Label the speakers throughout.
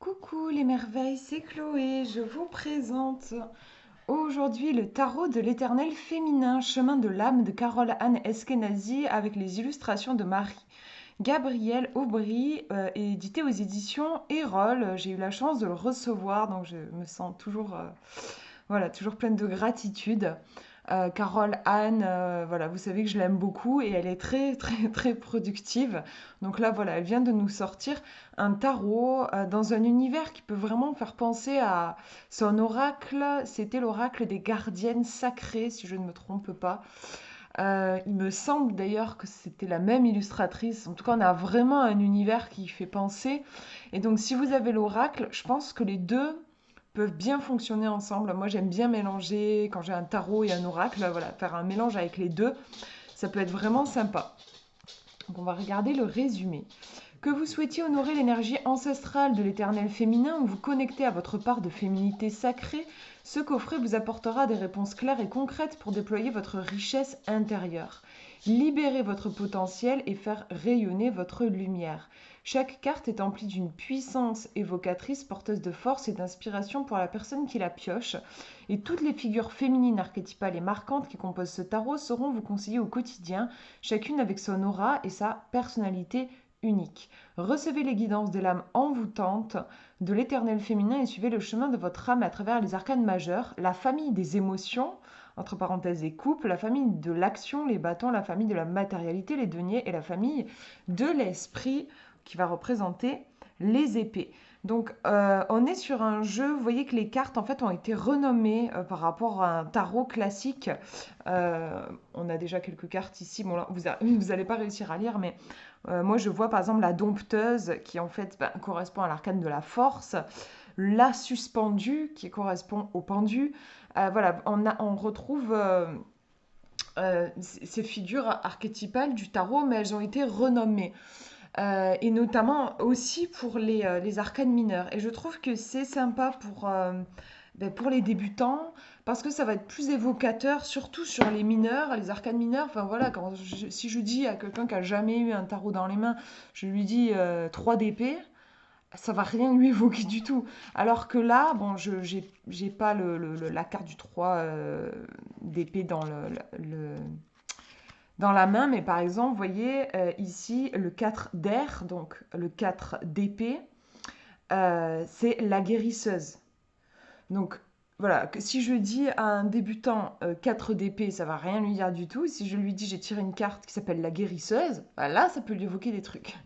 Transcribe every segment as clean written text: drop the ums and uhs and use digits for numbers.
Speaker 1: Coucou les merveilles, c'est Chloé. Je vous présente aujourd'hui le tarot de l'éternel féminin, chemin de l'âme de Carole Anne Eskenazi avec les illustrations de Marie-Gabrielle Aubry, édité aux éditions Erol. J'ai eu la chance de le recevoir, donc je me sens toujours, voilà, toujours pleine de gratitude. Carole Anne, voilà, vous savez que je l'aime beaucoup et elle est très très très productive. Donc là, voilà, elle vient de nous sortir un tarot dans un univers qui peut vraiment faire penser à son oracle. C'était l'oracle des gardiennes sacrées, si je ne me trompe pas. Il me semble d'ailleurs que c'était la même illustratrice. En tout cas, on a vraiment un univers qui fait penser. Et donc, si vous avez l'oracle, je pense que les deux peuvent bien fonctionner ensemble. Moi, j'aime bien mélanger, quand j'ai un tarot et un oracle, voilà, faire un mélange avec les deux. Ça peut être vraiment sympa. Donc, on va regarder le résumé. Que vous souhaitiez honorer l'énergie ancestrale de l'éternel féminin ou vous connecter à votre part de féminité sacrée, ce coffret vous apportera des réponses claires et concrètes pour déployer votre richesse intérieure. Libérer votre potentiel et faire rayonner votre lumière. Chaque carte est emplie d'une puissance évocatrice, porteuse de force et d'inspiration pour la personne qui la pioche. Et toutes les figures féminines archétypales et marquantes qui composent ce tarot sauront vous conseiller au quotidien, chacune avec son aura et sa personnalité unique. Recevez les guidances de l'âme envoûtante de l'éternel féminin et suivez le chemin de votre âme à travers les arcanes majeurs, la famille des émotions, entre parenthèses et couple, la famille de l'action, les bâtons, la famille de la matérialité, les deniers, et la famille de l'esprit qui va représenter les épées. Donc, on est sur un jeu, vous voyez que les cartes en fait ont été renommées par rapport à un tarot classique. On a déjà quelques cartes ici, bon là, vous n'allez pas réussir à lire, mais moi je vois par exemple la dompteuse qui en fait correspond à l'arcane de la force, la suspendue qui correspond au pendu. Voilà, on retrouve ces figures archétypales du tarot, mais elles ont été renommées. Et notamment aussi pour les arcanes mineures. Et je trouve que c'est sympa pour les débutants, parce que ça va être plus évocateur, surtout sur les mineurs, les arcanes mineurs. Enfin voilà, si je dis à quelqu'un qui a jamais eu un tarot dans les mains, je lui dis 3 d'épée, ça va rien lui évoquer du tout. Alors que là, bon, j'ai pas la carte du 3 d'épée dans la main, mais par exemple, vous voyez ici le 4 d'air, donc le 4 d'épée, c'est la guérisseuse. Donc voilà, si je dis à un débutant 4 d'épée, ça va rien lui dire du tout. Si je lui dis j'ai tiré une carte qui s'appelle la guérisseuse, bah là ça peut lui évoquer des trucs.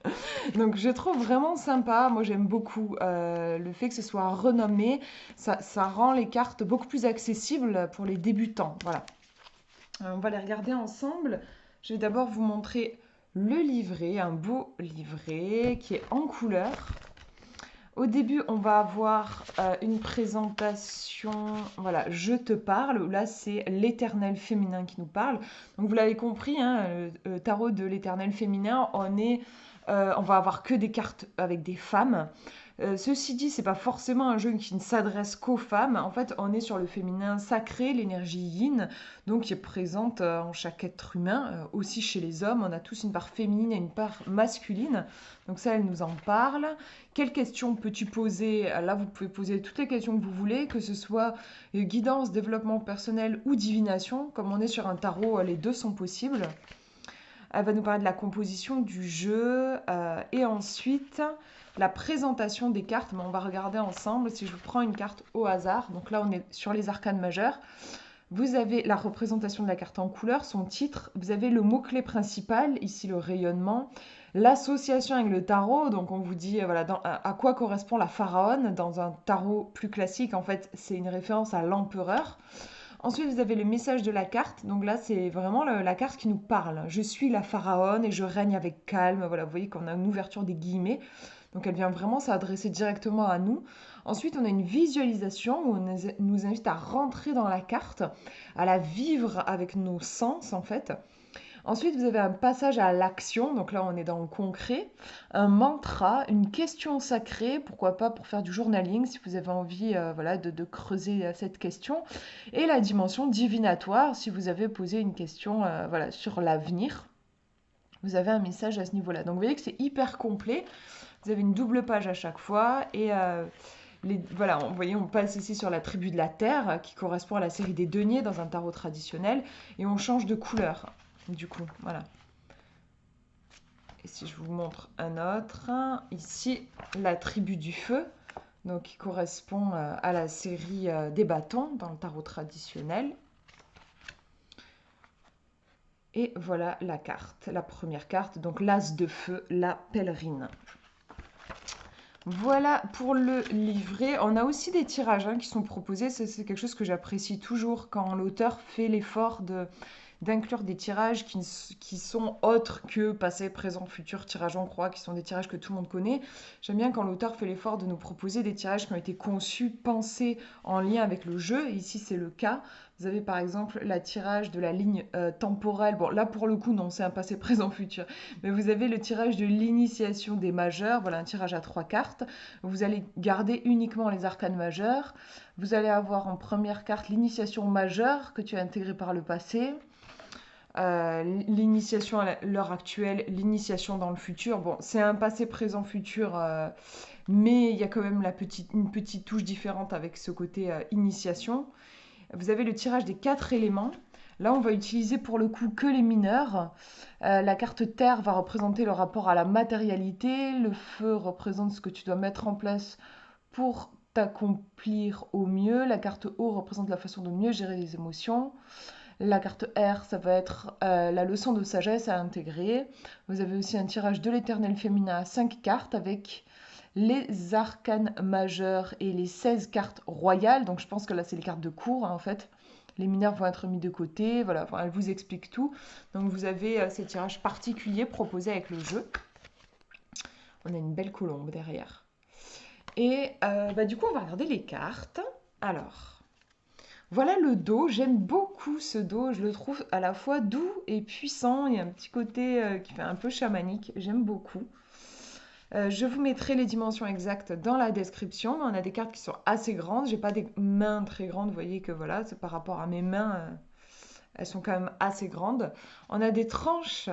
Speaker 1: Donc je trouve vraiment sympa, moi j'aime beaucoup le fait que ce soit renommé, ça rend les cartes beaucoup plus accessibles pour les débutants. Voilà. On va les regarder ensemble. Je vais d'abord vous montrer le livret, un beau livret qui est en couleur. Au début, on va avoir une présentation, voilà, je te parle, où là c'est l'éternel féminin qui nous parle. Donc vous l'avez compris, hein, le tarot de l'éternel féminin, on va avoir que des cartes avec des femmes. Ceci dit, c'est pas forcément un jeu qui ne s'adresse qu'aux femmes. En fait, on est sur le féminin sacré, l'énergie yin, donc qui est présente en chaque être humain, aussi chez les hommes. On a tous une part féminine et une part masculine. Donc ça, elle nous en parle. Quelles questions peux-tu poser? Là, vous pouvez poser toutes les questions que vous voulez, que ce soit guidance, développement personnel ou divination. Comme on est sur un tarot, les deux sont possibles. Elle va nous parler de la composition du jeu et ensuite la présentation des cartes. Mais on va regarder ensemble si je vous prends une carte au hasard. Donc là, on est sur les arcanes majeures. Vous avez la représentation de la carte en couleur, son titre. Vous avez le mot-clé principal, ici le rayonnement. L'association avec le tarot, donc on vous dit voilà, à quoi correspond la pharaone. Dans un tarot plus classique, en fait, c'est une référence à l'empereur. Ensuite, vous avez le message de la carte. Donc là, c'est vraiment la carte qui nous parle. Je suis la pharaone et je règne avec calme. Voilà, vous voyez qu'on a une ouverture des guillemets. Donc elle vient vraiment s'adresser directement à nous. Ensuite, on a une visualisation où on nous invite à rentrer dans la carte, à la vivre avec nos sens en fait. Ensuite, vous avez un passage à l'action, donc là on est dans le concret, un mantra, une question sacrée, pourquoi pas pour faire du journaling si vous avez envie voilà, de creuser cette question, et la dimension divinatoire si vous avez posé une question voilà, sur l'avenir. Vous avez un message à ce niveau-là. Donc vous voyez que c'est hyper complet. Vous avez une double page à chaque fois. Et voilà, vous voyez, on passe ici sur la tribu de la Terre, qui correspond à la série des deniers dans un tarot traditionnel. Et on change de couleur, du coup. Voilà. Et si je vous montre un autre, ici, la tribu du feu, donc qui correspond à la série des bâtons dans le tarot traditionnel. Et voilà la carte, la première carte, donc l'as de feu, la pèlerine. Voilà pour le livret. On a aussi des tirages qui sont proposés. C'est quelque chose que j'apprécie toujours quand l'auteur fait l'effort d'inclure des tirages qui sont autres que passé, présent, futur, tirage en croix, qui sont des tirages que tout le monde connaît. J'aime bien quand l'auteur fait l'effort de nous proposer des tirages qui ont été conçus, pensés en lien avec le jeu. Et ici, c'est le cas. Vous avez par exemple la tirage de la ligne temporelle. Bon, là pour le coup, non, c'est un passé, présent, futur. Mais vous avez le tirage de l'initiation des majeurs. Voilà un tirage à 3 cartes. Vous allez garder uniquement les arcanes majeurs. Vous allez avoir en première carte l'initiation majeure que tu as intégrée par le passé. L'initiation à l'heure actuelle, l'initiation dans le futur. Bon, c'est un passé, présent, futur, mais il y a quand même une petite touche différente avec ce côté initiation. Vous avez le tirage des 4 éléments. Là, on va utiliser pour le coup que les mineurs. La carte terre va représenter le rapport à la matérialité. Le feu représente ce que tu dois mettre en place pour t'accomplir au mieux. La carte eau représente la façon de mieux gérer les émotions. La carte R, ça va être la leçon de sagesse à intégrer. Vous avez aussi un tirage de l'éternel féminin à 5 cartes avec les arcanes majeures et les 16 cartes royales. Donc je pense que là, c'est les cartes de cour, en fait. Les mineurs vont être mis de côté. Voilà, enfin, elle vous explique tout. Donc vous avez ces tirages particuliers proposés avec le jeu. On a une belle colombe derrière. Et du coup, on va regarder les cartes. Alors... Voilà le dos, j'aime beaucoup ce dos, je le trouve à la fois doux et puissant, il y a un petit côté qui fait un peu chamanique, j'aime beaucoup. Je vous mettrai les dimensions exactes dans la description, mais on a des cartes qui sont assez grandes, j'ai pas des mains très grandes, vous voyez que voilà, c'est par rapport à mes mains, elles sont quand même assez grandes. On a des tranches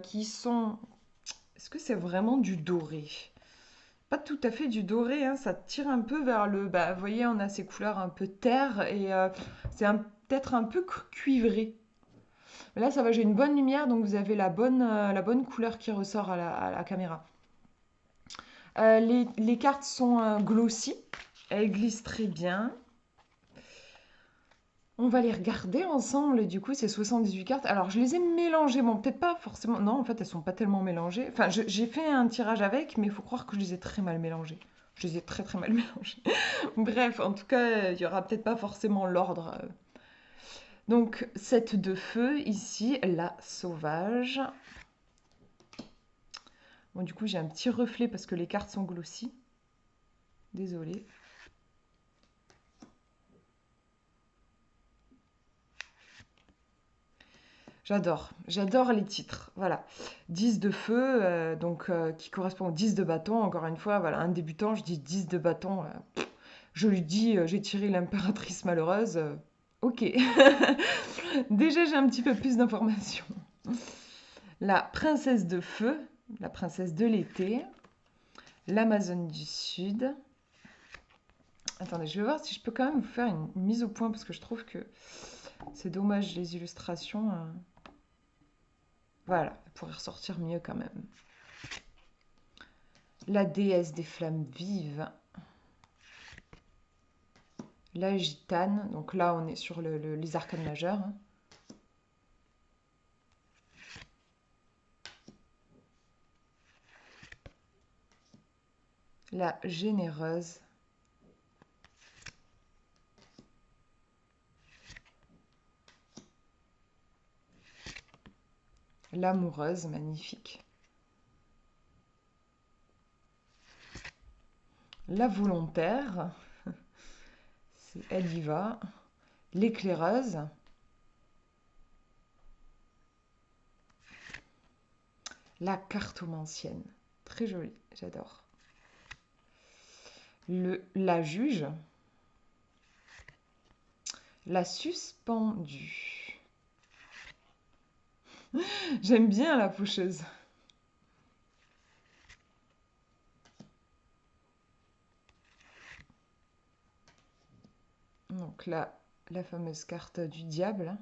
Speaker 1: qui sont... Est-ce que c'est vraiment du doré? Pas tout à fait du doré, ça tire un peu vers le... Bah, vous voyez, on a ces couleurs un peu terre et c'est peut-être un peu cuivré. Mais là, ça va, j'ai une bonne lumière, donc vous avez la bonne couleur qui ressort à la caméra. Les cartes sont glossy, elles glissent très bien. On va les regarder ensemble, du coup, c'est 78 cartes. Alors, je les ai mélangées, bon, peut-être pas forcément... Non, en fait, elles sont pas tellement mélangées. Enfin, j'ai fait un tirage avec, mais il faut croire que je les ai très mal mélangées. Je les ai très très mal mélangées. Bref, en tout cas, il y aura peut-être pas forcément l'ordre. Donc, cette de feu, ici, la sauvage. Bon, du coup, j'ai un petit reflet parce que les cartes sont glossy. Désolée. J'adore les titres. Voilà. 10 de feu, qui correspond au 10 de bâton. Encore une fois, voilà, un débutant, je dis 10 de bâton. Je lui dis, j'ai tiré l'impératrice malheureuse. Ok. Déjà, j'ai un petit peu plus d'informations. La princesse de feu, la princesse de l'été, l'Amazone du Sud. Attendez, je vais voir si je peux quand même vous faire une mise au point parce que je trouve que c'est dommage les illustrations. Voilà, elle pourrait ressortir mieux quand même. La déesse des flammes vives. La gitane. Donc là, on est sur les arcanes majeurs. La généreuse. L'amoureuse, magnifique. La volontaire. Elle y va. L'éclaireuse. La cartomancienne. Très jolie, j'adore. La juge. La suspendue. J'aime bien la faucheuse. Donc là, la fameuse carte du diable. Hein.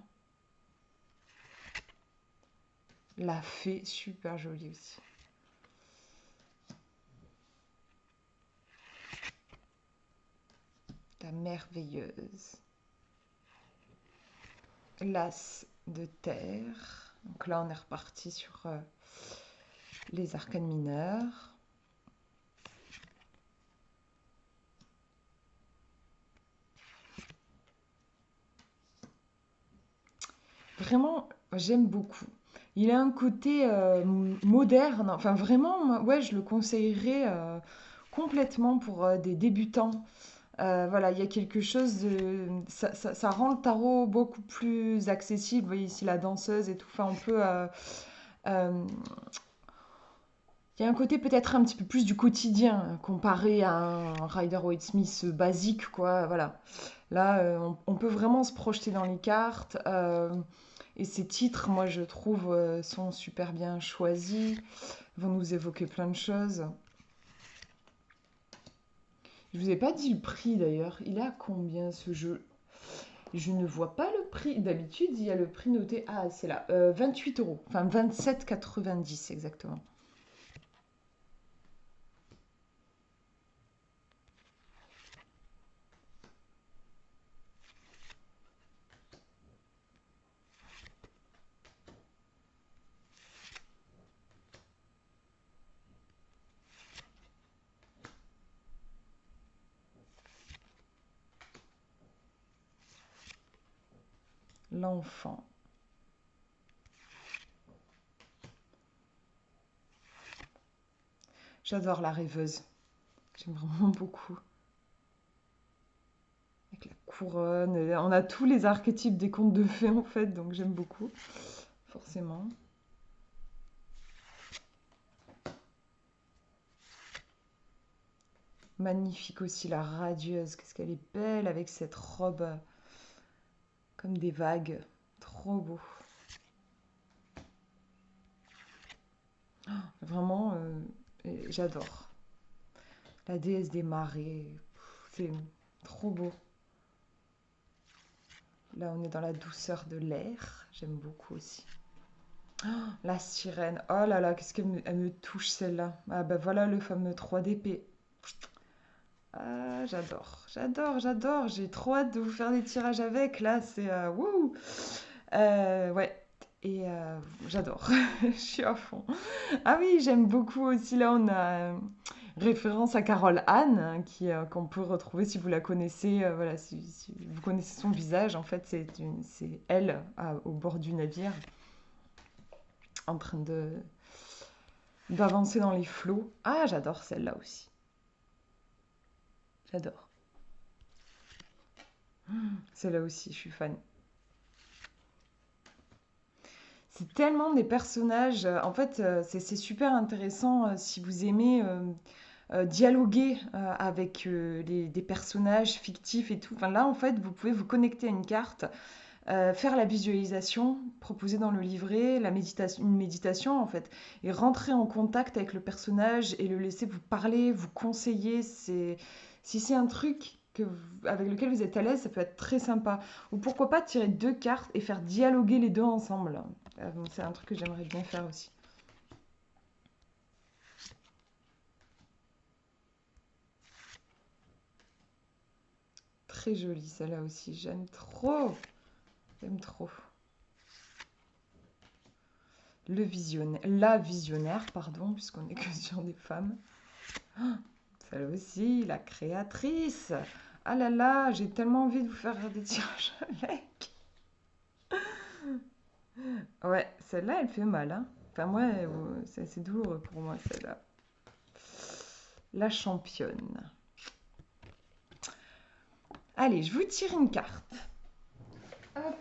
Speaker 1: La fée, super jolie aussi. La merveilleuse. L'as de terre. Donc là, on est reparti sur les arcanes mineurs. Vraiment, j'aime beaucoup. Il a un côté moderne. Enfin, vraiment, ouais, je le conseillerais complètement pour des débutants. Voilà, il y a quelque chose de... Ça rend le tarot beaucoup plus accessible. Vous voyez ici la danseuse et tout. Enfin, on peut... euh, il y a un côté peut-être un petit peu plus du quotidien comparé à un Rider-Waite-Smith basique, quoi. Voilà. Là, on peut vraiment se projeter dans les cartes. Et ces titres, moi, je trouve, sont super bien choisis. Ils vont nous évoquer plein de choses. Je vous ai pas dit le prix d'ailleurs. Il est à combien ce jeu? Je ne vois pas le prix. D'habitude, il y a le prix noté. Ah, c'est là. 28 euros. Enfin, 27,90 exactement. L'enfant. J'adore la rêveuse. J'aime vraiment beaucoup. Avec la couronne. On a tous les archétypes des contes de fées en fait, donc j'aime beaucoup. Forcément. Magnifique aussi la radieuse. Qu'est-ce qu'elle est belle avec cette robe comme des vagues. Trop beau. Vraiment, j'adore. La déesse des marées. C'est trop beau. Là, on est dans la douceur de l'air. J'aime beaucoup aussi. La sirène. Oh là là, qu'est-ce elle me touche celle-là. Ah bah voilà le fameux 3 d'épée. Ah, j'adore, j'adore, j'adore. J'ai trop hâte de vous faire des tirages avec. Là, c'est wouh. Ouais. Et j'adore. Je suis à fond. Ah oui, j'aime beaucoup aussi. Là, on a référence à Carole Anne, hein, qu'on peut retrouver si vous la connaissez. Voilà, si vous connaissez son visage, en fait, c'est elle au bord du navire, en train d'avancer dans les flots. Ah, j'adore celle-là aussi. J'adore. Celle-là aussi, je suis fan. C'est tellement des personnages. En fait, c'est super intéressant si vous aimez dialoguer avec des personnages fictifs et tout. Enfin, là, en fait, vous pouvez vous connecter à une carte, faire la visualisation proposée dans le livret, une méditation en fait, et rentrer en contact avec le personnage et le laisser vous parler, vous conseiller. Si c'est un truc avec lequel vous êtes à l'aise, ça peut être très sympa. Ou pourquoi pas tirer deux cartes et faire dialoguer les deux ensemble. C'est un truc que j'aimerais bien faire aussi. Très jolie celle-là aussi, j'aime trop. J'aime trop. La visionnaire, pardon, puisqu'on est que sur des femmes. Ah, celle aussi, la créatrice. Ah là là, j'ai tellement envie de vous faire des tirages avec. Ouais, celle-là, elle fait mal, hein. Enfin, moi, c'est douloureux pour moi, celle-là. La championne. Allez, je vous tire une carte. Hop.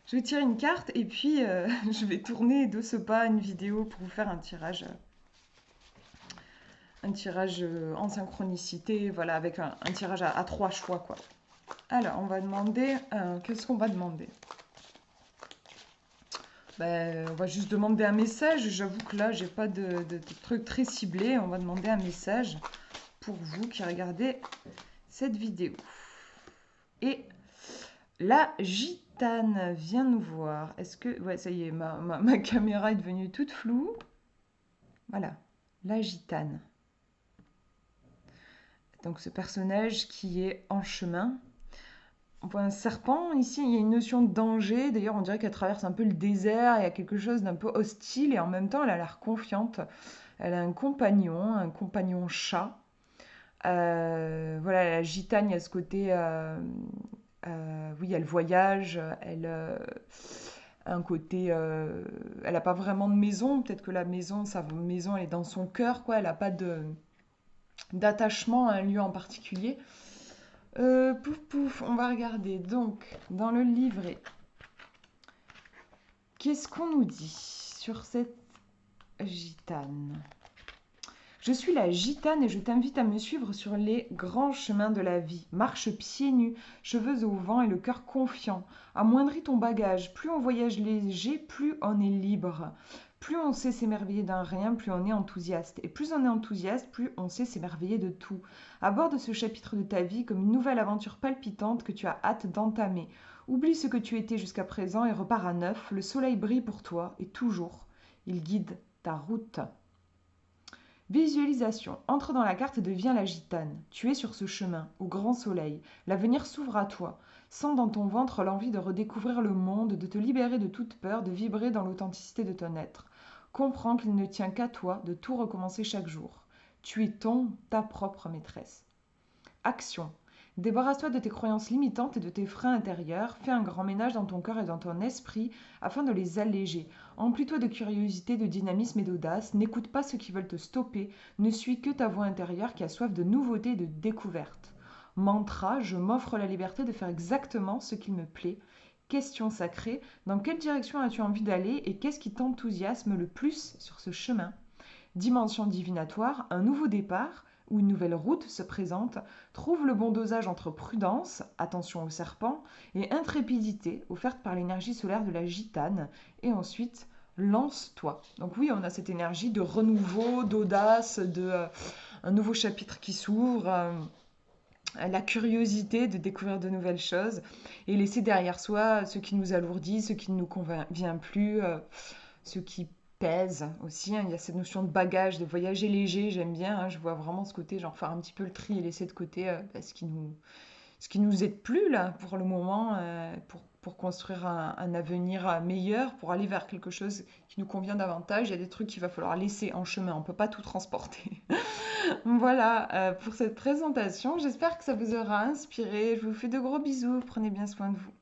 Speaker 1: Je vais tirer une carte et puis je vais tourner de ce pas une vidéo pour vous faire un tirage en synchronicité, voilà, avec un tirage à 3 choix, quoi. Alors, on va demander, qu'est-ce qu'on va demander? Ben, on va juste demander un message. J'avoue que là, j'ai pas de truc très ciblé. On va demander un message pour vous qui regardez cette vidéo. Et la gitane vient nous voir. Est-ce que... Ouais, ça y est, ma caméra est devenue toute floue. Voilà, la gitane. Donc ce personnage qui est en chemin. On voit un serpent, ici il y a une notion de danger, d'ailleurs on dirait qu'elle traverse un peu le désert, il y a quelque chose d'un peu hostile et en même temps elle a l'air confiante. Elle a un compagnon chat. Voilà, la gitane, il y a ce côté, oui, elle voyage, elle un côté, elle n'a pas vraiment de maison, peut-être que la maison, sa maison elle est dans son cœur, quoi, elle n'a pas d'attachement à un lieu en particulier. Pouf pouf, on va regarder donc dans le livret. Qu'est-ce qu'on nous dit sur cette gitane? Je suis la gitane et je t'invite à me suivre sur les grands chemins de la vie. Marche pieds nus, cheveux au vent et le cœur confiant. Amoindris ton bagage. Plus on voyage léger, plus on est libre. Plus on sait s'émerveiller d'un rien, plus on est enthousiaste. Et plus on est enthousiaste, plus on sait s'émerveiller de tout. Aborde ce chapitre de ta vie comme une nouvelle aventure palpitante que tu as hâte d'entamer. Oublie ce que tu étais jusqu'à présent et repars à neuf. Le soleil brille pour toi et toujours. Il guide ta route. Visualisation. Entre dans la carte et deviens la gitane. Tu es sur ce chemin, au grand soleil. L'avenir s'ouvre à toi. Sens dans ton ventre l'envie de redécouvrir le monde, de te libérer de toute peur, de vibrer dans l'authenticité de ton être. Comprends qu'il ne tient qu'à toi de tout recommencer chaque jour. Tu es ta propre maîtresse. Action. Débarrasse-toi de tes croyances limitantes et de tes freins intérieurs. Fais un grand ménage dans ton cœur et dans ton esprit afin de les alléger. Emplis-toi de curiosité, de dynamisme et d'audace. N'écoute pas ceux qui veulent te stopper. Ne suis que ta voix intérieure qui a soif de nouveautés et de découvertes. Mantra, je m'offre la liberté de faire exactement ce qu'il me plaît. Question sacrée, dans quelle direction as-tu envie d'aller et qu'est-ce qui t'enthousiasme le plus sur ce chemin? Dimension divinatoire, un nouveau départ où une nouvelle route se présente, trouve le bon dosage entre prudence, attention au serpent, et intrépidité, offerte par l'énergie solaire de la gitane, et ensuite lance-toi. Donc oui, on a cette énergie de renouveau, d'audace, un nouveau chapitre qui s'ouvre, la curiosité de découvrir de nouvelles choses, et laisser derrière soi ce qui nous alourdit, ce qui ne nous convient plus, ce qui pèse aussi, hein. Il y a cette notion de bagage, de voyager léger, j'aime bien, hein. Je vois vraiment ce côté, genre faire un petit peu le tri et laisser de côté ce qui nous aide plus là pour le moment, pour construire un avenir meilleur, pour aller vers quelque chose qui nous convient davantage. Il y a des trucs qu'il va falloir laisser en chemin, on ne peut pas tout transporter. Voilà pour cette présentation, j'espère que ça vous aura inspiré. Je vous fais de gros bisous, prenez bien soin de vous.